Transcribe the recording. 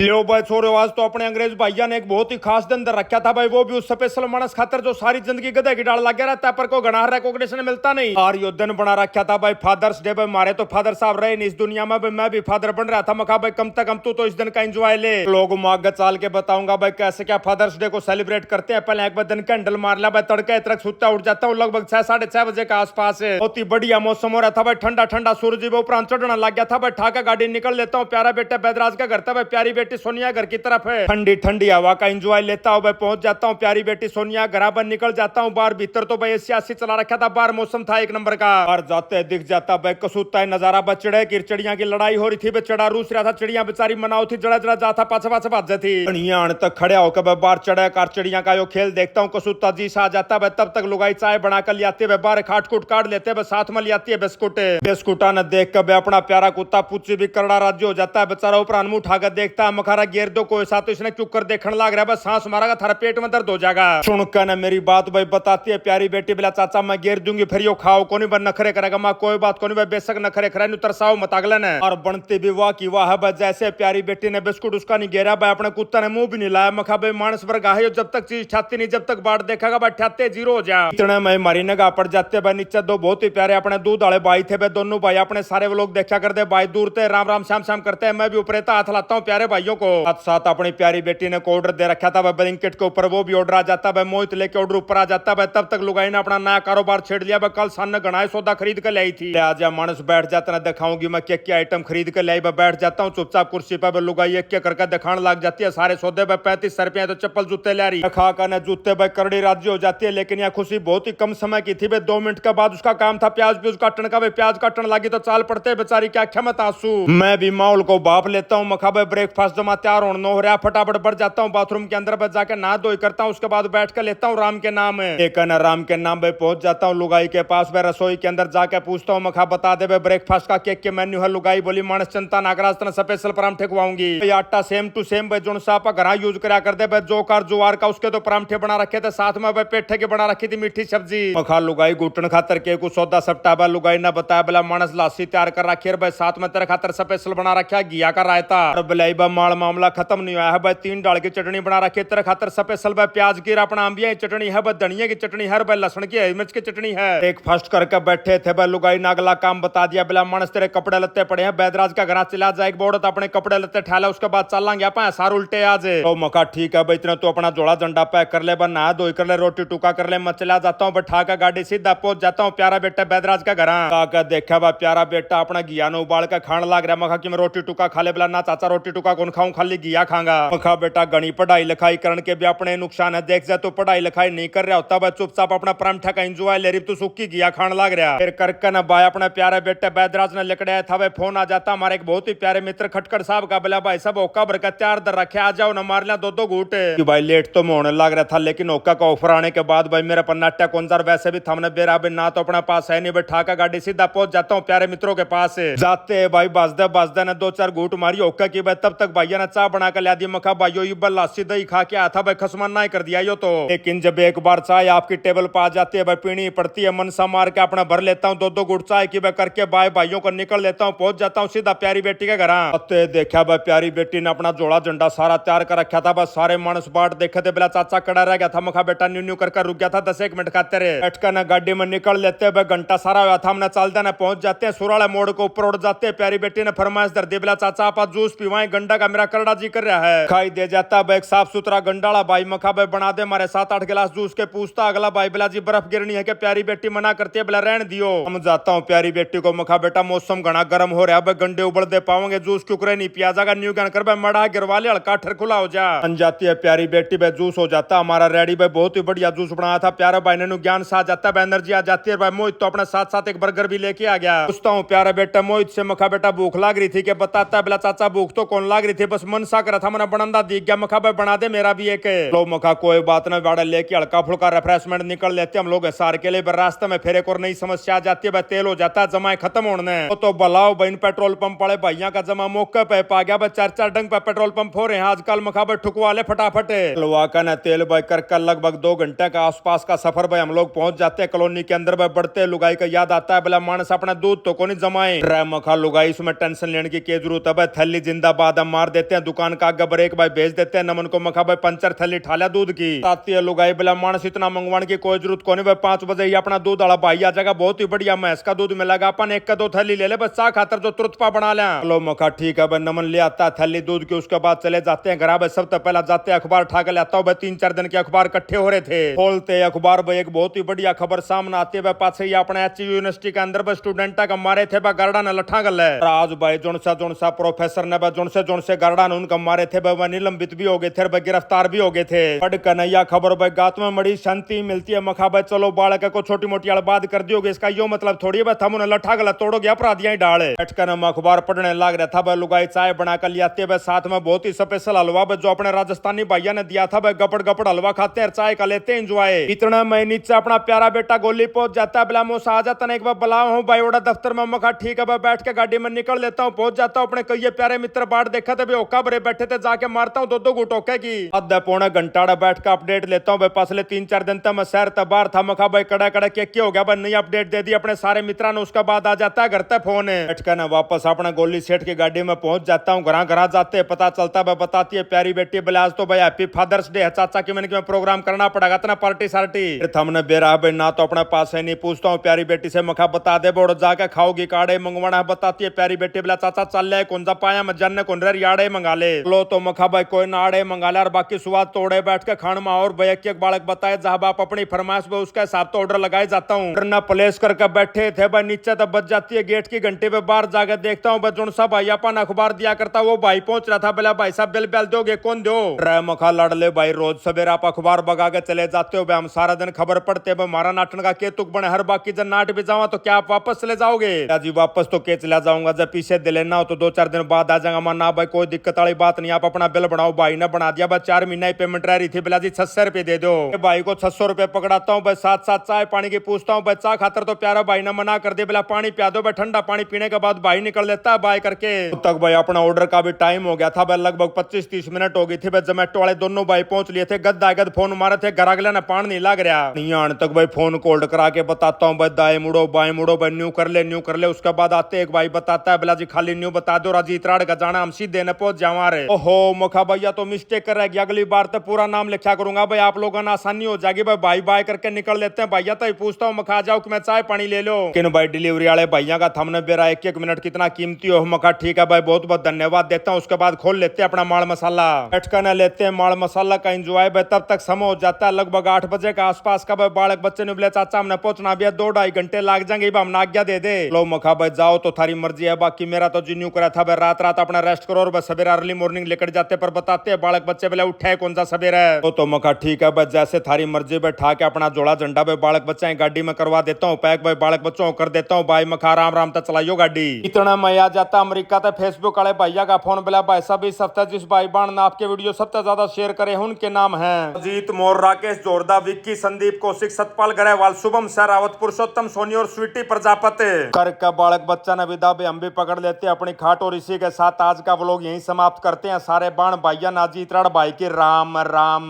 लो भाई छोरो, आज तो अपने अंग्रेज भाइया ने एक बहुत ही खास दिन दर रखा था भाई, वो भी उस स्पेशल मानस खातर जो सारी जिंदगी गधे की डाल लगा रहता है पर को गणा रिकॉग्निशन मिलता नहीं। और यो दिन बना रखा था भाई फादर्स डे। भाई मारे तो फादर साहब रहे नहीं इस दुनिया में, भाई मैं भी फादर बन रहा था। मखा भाई कम से कम तू तो इस दिन का एंजॉय ले। लोग माग चाल के बताऊंगा भाई कैसे क्या फादर्स डे को सेलिब्रेट करते हैं। पहले एक बार दिन कैंडल मार लिया भाई, तड़के तक सुता उठ जाता हूँ लगभग 6-6:30 बजे के आसपास। बहुत ही बढ़िया मौसम हो रहा था भाई, ठंडा ठंडा सूरज भी ऊपर चढ़ना लग गया था भाई। ठाका गाड़ी निकल लेता हूँ, प्यारा बेटा बैदराज का घर था भाई, प्यारी बेटी सोनिया घर की तरफ है। ठंडी ठंडी हवा का एंजॉय लेता हूँ भाई, पहुंच जाता हूँ प्यारी बेटी सोनिया घर पर निकल जाता हूँ बाहर। भीतर तो भाई 80 चला रखा था, बाहर मौसम था एक नंबर का। बाहर जाते दिख जाता भाई कसूता है नजारा। बचड़े की चिड़िया की लड़ाई हो रही थी, बेचड़ा रूस रहा था, चिड़िया बेचारी मनाओ थी, जड़ा जड़ा जाता पाछे पाछे भाज थी। अण तक खड़े होकर भाई बाहर चढ़े कार चिड़िया का यो खेल देखता हूँ। कसूता जी सा जाता भाई, तब तक लुगाई चाय बनाकर ले आती है, बाहर खाट कूट काट लेते हैं, साथ में ले आती है बिस्कुट। बिस्कुटा न देख कर अपना प्यारा कुत्ता पूछी भी करड़ा राज्य हो जाता है बेचारा। ऊपर अनमुंह उठाकर देखता है, मखारा गेर दो कोई सा, तो इसने चुप कर देखने लग रहा है, बस सांस मारेगा थारा पेट में दर्द हो जाएगा। सुनकर न मेरी बात भाई बताती है प्यारी बेटी, बोला चाचा मैं गेर दूंगी फिर यो खाओ को नहीं बन नखरे करेगा। मां कोई बात को नहीं भाई, बेशक नखरे करे तरसाओ मत अगले ने। और बनती भी वाह की वाह है, जैसे प्यारी बेटी ने बिस्कुट उसका नहीं गेरा भाई, अपने कुत्ता ने मुंह भी नहीं लाया। मखा भाई मानस वर्ग है जब तक चीज ठाती नहीं, जब तक बाट देखेगा भाई ठाते जीरो हो जा। इतने में मारी नगा पड़ जाते भाई। नीचे दो बहुत ही प्यारे अपने दूध वाले भाई थे भाई, दोनों भाई अपने सारे लोग देखा करते भाई, दूर थे राम राम श्याम श्याम करते हैं। मैं भी ऊपर हाथ लाता हूँ प्यारे भाइयों को। साथ साथ अपनी प्यारी बेटी ने ऑर्डर दे रखा था भाई ब्लिंकिट के ऊपर, वो भी ऑर्डर आ जाता भाई, मोहित लेके ऑर्डर ऊपर आ जाता भाई। तब तक लुगाई ने अपना नया कारोबार छेड़ लिया भाई, कल सन गणाए सौदा खरीद कर लाई थी। आज मानस बैठ जाता ना, दिखाऊंगी मैं क्या क्या आइटम खरीद कर लाई। बैठ जाता हूँ चुपचाप कुर्सी पर, लुगाई एक क्या करके दिखाने लग जाती है सारे सौदे भाई। 35 रुपए तो चप्पल जूते ले रही, खा कर जूते भाई करड़ी राज्य हो जाती है। लेकिन यह खुशी बहुत ही कम समय की थी भाई, 2 मिनट के बाद उसका काम था प्याज प्यूज काटने का भाई। प्याज काटने लगी तो चाल पड़ते बेचारी, क्या क्षमता आंसू। मैं भी माहौल को बाप लेता हूँ। मखा भाई ब्रेकफास्ट जमा तैयार होना हो रहा, फटाफट बढ़ जाता हूँ बाथरूम के अंदर बच जाकर नहा धोई करता हूँ। उसके बाद बैठ कर लेता हूँ राम के नाम है। एक राम के नाम पे पहुंच जाता हूँ लुगाई के पास भाई, रसोई के अंदर जाके पूछता हूँ मखा बता दे भाई ब्रेकफास्ट का केक के मेन्यू है। लुगाई बोली मानस चिंता नागराज तना स्पेशल परांठे खवाऊंगी। आटा सेम टू सेम भाई जो सा आप घर यूज करा कर दे भाई, जो कार जुआर का उसके तो परांठे बना रखे थे, साथ में भाई पेठे के बना रखी थी मीठी सब्जी। मखा लुगाई घुटन खातर के कुछ सौदा सप्टा भाई, लुगाई ने बताया बोला मानस लासी तैयार कर रखी है भाई, साथ में तेरे खातर स्पेशल बना रखा घिया का रायता। और बिलाई भाई माल मामला खत्म नहीं हुआ है भाई, 3 डाल की चटनी बना रखी है तेरे खातर स्पेशल भाई, प्याज की अपना अंबिया की चटनी है भाई, धनिया की चटनी है भाई, लहसुन की हरी मिर्च की चटनी है। ब्रेकफास्ट करके बैठे थे भाई, लुगाई ने अगला काम बता दिया बोला मानस तेरे कपड़े लत्ते पड़े हैं, बैदराज का घर चला जाए बोर्ड अपने कपड़े लत्ते ठहला, उसके बाद चलेंगे आप सार उल्टे आज। तो मका ठीक है भाई, इतना तो अपना जोड़ा झंडा पैक कर ले, नहा धोई कर ले, रोटी टुका कर ले, मैं चला जाता हूँ बैठा का गाड़ी सीधा पहुंच जाता हूँ प्यारा बेटा बैदराज का घर। आकर देखा भाई प्यारा बेटा अपना घिया ने उबाल कर खाने लग रहा। मखा की मैं रोटी टुका खा ले, बोला ना चाचा रोटी टुका कौन खाऊं, खाली घिया खाऊंगा। मखा बेटा गणी पढ़ाई लिखाई करने के भी अपने नुकसान है, देख जाए तो पढ़ाई लिखाई नहीं कर रहा होता भाई, चुपचाप अपना परांठा का एंजॉय ले रही, तू सुक्की घिया खाने लग रहा। फिर करके ना भाई अपना प्यारे बेटे बैदराज ने लकड़ाया था भाई, फोन आ जाता हमारे एक बहुत ही प्यारे मित्र खटकर साहब का, बोला भाई सब ओका भर का तैयार दर रखे, आ जाओ ना मार लिया 2-2 घूट। भाई लेट तो होने लग रहा था, लेकिन ओका का ऑफर आने के बाद भाई मेरा पन्नाटा कौनजार वैसे भी थमने बेरा भाई, ना तो अपना पास है नहीं भाई, ठाका गाड़ी सीधा पहुंच जाता हूँ प्यारे मित्रों के पास। जाते भाई बाजदा ने 2-4 घूट मारी ओका की भाई, तब तक भैया ने चाय बना कर ला दी। मखा भाइयों ये लासी दही खा के आया था भाई, खसमाना ही कर दिया यो तो। लेकिन जब एक बार चाय आपकी टेबल पर आ जाती है भाई, पीनी पड़ती है, मन सा मार के अपना भर लेता हूँ 2-2 घूट चाय की भाई करके भाई भाइयों को निकल लेता हूँ, पहुंच जाता हूँ सीधा प्यारी बेटी के घर। देखा भाई प्यारी बेटी ने अपना जोड़ा झंडा सारा तैयार कर रखा था, बस सारे मानस बाट देखे थे, बोला चाचा कड़ा रह गया था। मखा बेटा न्यू न्यू कर रुक गया था 10-1 मिनट खाते रहे। बैठकर ना गाड़ी में निकल लेते भाई, घंटा सारा हुआ था, हमने चल देना पहुंच जाते हैं सुराला मोड़ को ऊपर उड़ जाते हैं। प्यारी बेटी ने फरमाइश दर दी, बोला चाचा आप जूस पिवाएं, गंडा का मेरा करड़ा जी कर रहा है। खाई दे जाता भाई एक साफ सुथरा गंडाला भाई, मखा भाई बना दे हमारे 7-8 गिलास जूस के। पूछता अगला भाई बोला जी बर्फ गिरनी है कि प्यारी बेटी मना करती है, बोला रहने दियो। हम जाता हूँ प्यारी बेटी को, मखा बेटा मौसम घना गर्म हो रहा है भाई, गंडे उबल दे पाओगे, जूस क्यों करे नहीं पिया जाएगा, न्यू ज्ञान कर भाई मड़ा गिरवाले हल्का ठर खुला हो जा। बन जाती है प्यारी बेटी भाई, जूस हो जाता हमारा रेडी भाई, बहुत ही बढ़िया जूस बनाया था प्यारा भाई ने, ज्ञान सा जाता है एनर्जी आ जाती है भाई। मोहित तो अपने साथ साथ एक बर्गर भी लेके आ गया। पूछता हूँ प्यारा बेटा मोहित से, मखा बेटा भूख लग रही थी कि बताता है, बोला चाचा भूख तो कौन लग रही थी, बस मन सा करा था मैंने बनंदा दिख गया। मखा भाई बना दे मेरा भी एक। लो मखा कोई बात ना, बाड़ा लेके हल्का फुल्का रिफ्रेशमेंट निकल लेते हम लोग सार के लिए। रास्ते में फिर एक और नई समस्या आ जाती है भाई, तेल हो जाता है जमा खत्म होने। तो बलाओ बहन पेट्रोल पंप वाले भैया का जमा मौके पे पा गया भाई, 4-4 डंग पे पेट्रोल पंप हो रहे हैं आजकल। मखा भाई ठुकवा ले फटाफट लवा का ना तेल भाई कर लगभग 2 घंटे का आसपास का सफर भाई हम लोग पहुंच जाते हैं कॉलोनी के अंदर भाई। बढ़ते लुगाई का याद आता है, बोला मानस अपना दूध तो को नहीं जमाए। मखा लुगाई इसमें टेंशन लेने की जरूरत है भाई, थैली जिंदाबाद मार देते हैं, दुकान का आगे ब्रेक भाई भेज देते हैं। नमन को मखा भाई पंचर थैली ठाला दूध की ताती है लुगाई बिला मानस इतना मंगवाने की कोई जरूरत को नहीं भाई। 5 बजे ही अपना दूध वाला भाई आ जाएगा, बहुत ही बढ़िया भैंस का दूध मिलेगा। अपन एक का 2 थैली ले ले बस चाह खातर जो तुरंत बना ले। लो मखा ठीक है भाई, नमन ले आता है थैली दूध की। उसके बाद चले जाते हैं घर भाई। सबसे पहला जाते हैं अखबार उठा के लाता हूँ भाई। 3-4 दिन के अखबार इकट्ठे हो रहे थे, खोलते अखबार भाई एक बहुत ही बढ़िया खबर सामने आती है भाई। पास ही अपने एचयू यूनिवर्सिटी के अंदर स्टूडेंट का मारे थे भाई गार्डा ने लठा गल है। आज भाई जोनसा प्रोफेसर ने भाई जोनसे गार्डा ने उनका मारे थे भाई, निलंबित भी हो गए थे भाई, गिरफ्तार भी हो गए थे। पढ़ कन्हैया खबर भाई गात में बड़ी शांति मिलती है मखा भाई। चलो बालक को छोटी मोटी अड़बाद कर दियोगे, इसका यो मतलब थोड़ी भाई थम लठा गला तोड़ोगे अपराधियां डाले। बैठकर हम अखबार पढ़ने लग रहा था भाई। लुगाई चाय बनाकर लियाते भाई, साथ में बहुत ही स्पेशल हलवा भाई जो अपने राजस्थानी भैया ने दिया था भाई। गपड़ हलवा खाते हैं, चाय का लेते हैं एंजॉय। इतना मैं नीचे अपना प्यारा बेटा गोली पहुंच जाता है, बिला मोसा आ जाता है। एक बार बुलाओ हूँ भाई ओड़ा दफ्तर में। मखा ठीक है भाई, बैठ के गाड़ी में निकल लेता हूँ, पहुंच जाता हूँ। अपने कई प्यारे मित्र बाढ़ देखा था ओका भरे बैठे थे, जाके मारता हूँ 2-2 गुटोके की। आधा पौना घंटा बैठ के अपडेट लेता हूँ भाई। पिछले 3-4 दिन तक मैं शहर तबार था मखा भाई। कड़ा क्या हो गया भाई, नई अपडेट दे दी अपने सारे मित्रों ने। उसके बाद आ जाता है घर तक फोन है। बैठ कर ना वापस अपना गोली सेठ की गाड़ी में पहुंच जाता हूँ। घर जाते पता चलता भाई, बताती है प्यारी बेटी बोले आज तो भाई हैप्पी फादर्स डे है चाचा की। मैंने प्रोग्राम करना पड़ेगा इतना पार्टी सार्टी। हमने बेरा भाई ना तो अपने पास है नहीं, पूछता हूँ प्यारी बेटी से मखा बता दे बोड़ जाके खाओगी काड़े मंगवाना। बताती है प्यारी बेटी बोला चाचा चल ले कौन सा पाया मैं जानने कौन रे याड़े मंगा ले। लो तो मखा भाई कोई नाड़े मंगा ले और बाकी स्वाद तोड़े बैठ के खान में। और भैया एक बालक बताए जहां आप अपनी फरमाइश में उसका हिसाब तो ऑर्डर लगाए जाता हूँ। प्लेस करके बैठे थे भाई, नीचे तब बज जाती है गेट की घंटे पे। बाहर जाकर देखता हूँ जो सा भाई अपन अखबार दिया करता वो भाई पहुंच रहा था। बोला भाई साहब बिल दोगे? कौन दो रे मखा लड़ ले भाई, रोज सवेरा आप अखबार बगा के चले जाते हो भाई। हम सारा दिन खबर पढ़ते हैं मारा नाटन का केतुक बने हर बाकी जब नाट भी जावा तो क्या आप वापस चले जाओगे? जी वापस तो के चला जाऊंगा, जब पीछे दे लेना हो तो 2-4 दिन बाद आ जाऊंगा। माना भाई कोई दिक्कत वाली बात नहीं, आप अपना बिल बनाओ। भाई ने बना दिया भाई, 4 महीना पेमेंट रह रही थी। बोला जी 600 रुपए दे दो। भाई को 600 रुपए पकड़ाता हूँ भाई, साथ चाय पानी की पूछता हूँ। बच्चा खातर तो प्यारा भाई ने मना कर दिया, बोला पानी पिया दो भाई। ठंडा पानी पीने के बाद भाई निकल लेता है बाय करके। तब तक भाई अपना ऑर्डर का भी टाइम हो गया था भाई, लगभग 25-30 मिनट हो गई थी भाई। जोमेटो वाले दोनों भाई पहुंच लिए थे। गद फोन मारे थे, घर अगले ने पान नहीं लग रहा। नहीं आने तक भाई फोन कोल्ड करा के बताता हूँ भाई, दाएं मुड़ो बाएं मुड़ो भाई, न्यू कर ले। उसके बाद आते एक भाई बताता है, बोला जी खाली न्यू बता दो, राजीत राड़ का जाना हम सीधे न पहुंच जावा रे। ओहो मखा भैया तो मिस्टेक कर रहा, अगली बार तो पूरा नाम लिखा करूंगा भाई, आप लोगों ने आसानी हो जाएगी भाई। बाय करके निकल लेते हैं भैया। तो पूछता हूँ मखा जाओ कि मैं चाय पानी ले लो। किन भाई डिलीवरी वाले भैया का थमने बेरा 1-1 मिनट कितना कीमती हो। मखा ठीक है भाई, बहुत बहुत धन्यवाद देता हूँ। उसके बाद खोल लेते हैं अपना माल मसाला, बैठकर न लेते हैं माल मसाला का एंजॉय भाई। तब तक समय हो जाता है लगभग 8 बजे का आसपास का भाई। बालक बच्चे ने बोले चाचा हमने पहुंचना भी 2-2.5 घंटे लग जाएंगे, हम आज्ञा दे दे। लो मखा भाई जाओ तो थारी मर्जी है, बाकी मेरा तो जिन्यू करा था भाई। रात अपना रेस्ट करो और बस सवेरा अर्ली मॉर्निंग लेकर जाते। पर बताते हैं बालक बच्चे बोले उठे कौन सा सवेरा है। तो मखा ठीक है भाई, जैसे थारी मर्जी बैठा के अपना जोड़ा झंडा भाई बालक बच्चे गाड़ी में करवा देता हूँ पैक भाई। बालक बच्चों कर देता हूँ भाई। मखा आराम तक चलाइयो गाड़ी। इतना मैं आ जाता अमेरिका तक। फेसबुक वाले भैया का फोन बोला भाई साहब इस हफ्ते जिस भाई बाण ने आपके वीडियो सबसे ज्यादा शेयर करे हैं उनके नाम है अजीत मोर, राकेश जोरदा, विक्की, संदीप, कौशिक, सतपाल ग्रेवाल, शुभम सहरावत, पुरुषोत्तम सोनी और स्वीटी प्रजापति। कर का बालक बच्चा ने विदा भी हम भी पकड़ लेते हैं अपनी खाट। और इसी के साथ आज का व्लॉग यहीं समाप्त करते हैं। सारे बाण भाइया नाजीत राड़ भाई की राम राम।